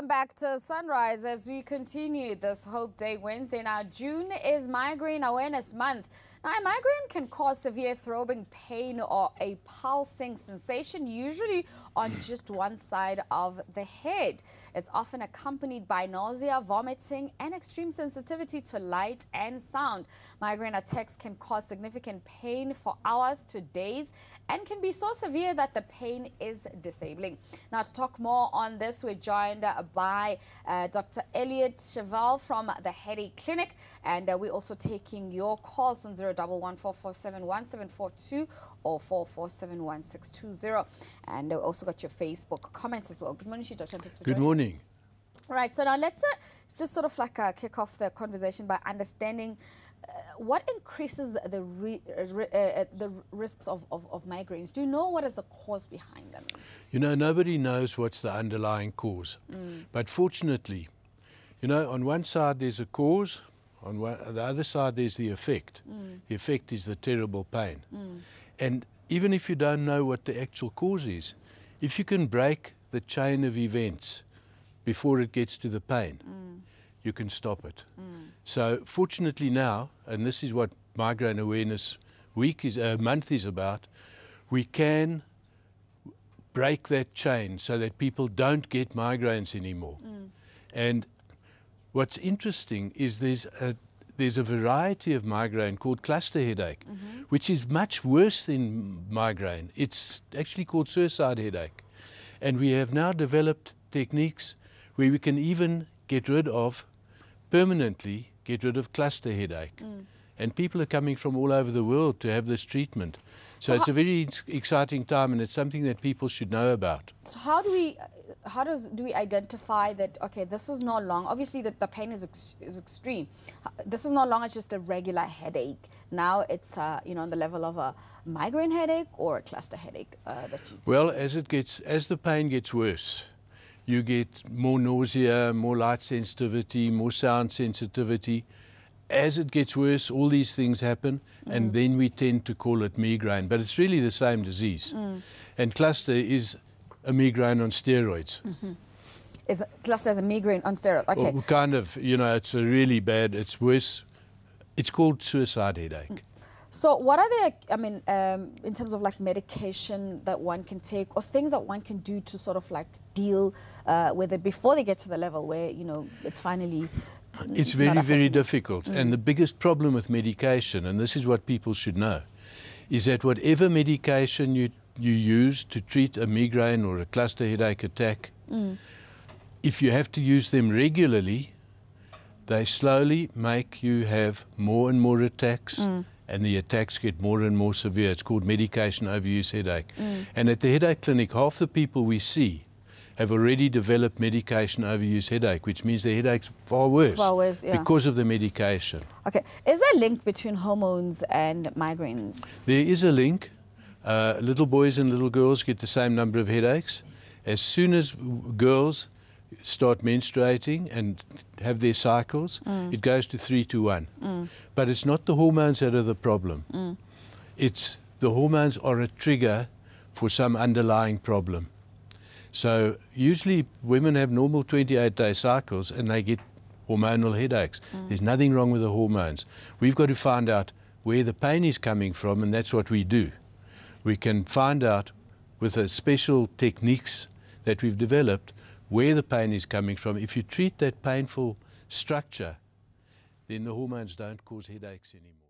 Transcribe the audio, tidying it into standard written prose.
Welcome back to Sunrise as we continue this Hope Day Wednesday. Now, June is Migraine Awareness Month. Now, a migraine can cause severe throbbing pain or a pulsing sensation, usually on just one side of the head. It's often accompanied by nausea, vomiting, and extreme sensitivity to light and sound. Migraine attacks can cause significant pain for hours to days and can be so severe that the pain is disabling. Now, to talk more on this, we're joined by Dr. Elliot from the Headache Clinic, and we're also taking your calls on 01144711742 or 4471620. And we also got your Facebook comments as well. Good morning to you, Dr. Good morning. Right, so now let's just sort of like kick off the conversation by understanding what increases the risks of migraines. Do you know what is the cause behind them? You know, nobody knows what's the underlying cause. But fortunately, you know, on one side there's a cause, on the other side there's the effect. The effect is the terrible pain. And even if you don't know what the actual cause is, if you can break the chain of events before it gets to the pain, you can stop it. So fortunately now, and this is what Migraine Awareness Week month is about, we can break that chain so that people don't get migraines anymore. And what's interesting is there's a variety of migraine called cluster headache, which is much worse than migraine. It's actually called suicide headache. And we have now developed techniques where we can even permanently get rid of cluster headache. And people are coming from all over the world to have this treatment. So it's a very exciting time, and it's something that people should know about. So how do we identify that, okay, this is no longer, obviously the pain is extreme. This is no longer just a regular headache. Now it's, you know, on the level of a migraine headache or a cluster headache. Well, as the pain gets worse, you get more nausea, more light sensitivity, more sound sensitivity. As it gets worse, all these things happen, and then we tend to call it migraine. But it's really the same disease. And cluster is a migraine on steroids. Cluster as a migraine on steroids, okay. Well, kind of, you know, it's a really bad, it's worse. It's called suicide headache. So what are the, I mean, in terms of like medication that one can take or things that one can do to sort of like deal with it before they get to the level where, you know, it's finally... It's very, very difficult. And the biggest problem with medication, and this is what people should know, is that whatever medication you use to treat a migraine or a cluster headache attack, if you have to use them regularly, they slowly make you have more and more attacks, and the attacks get more and more severe. It's called medication overuse headache. And at the headache clinic, half the people we see have already developed medication overuse headache, which means their headache's far worse, because of the medication. Okay, is there a link between hormones and migraines? There is a link. Little boys and little girls get the same number of headaches. As soon as girls start menstruating and have their cycles, it goes to 3 to 1. But it's not the hormones that are the problem. It's the hormones are a trigger for some underlying problem. So usually women have normal 28-day cycles and they get hormonal headaches. There's nothing wrong with the hormones. We've got to find out where the pain is coming from, and that's what we do. We can find out with the special techniques that we've developed where the pain is coming from. If you treat that painful structure, then the hormones don't cause headaches anymore.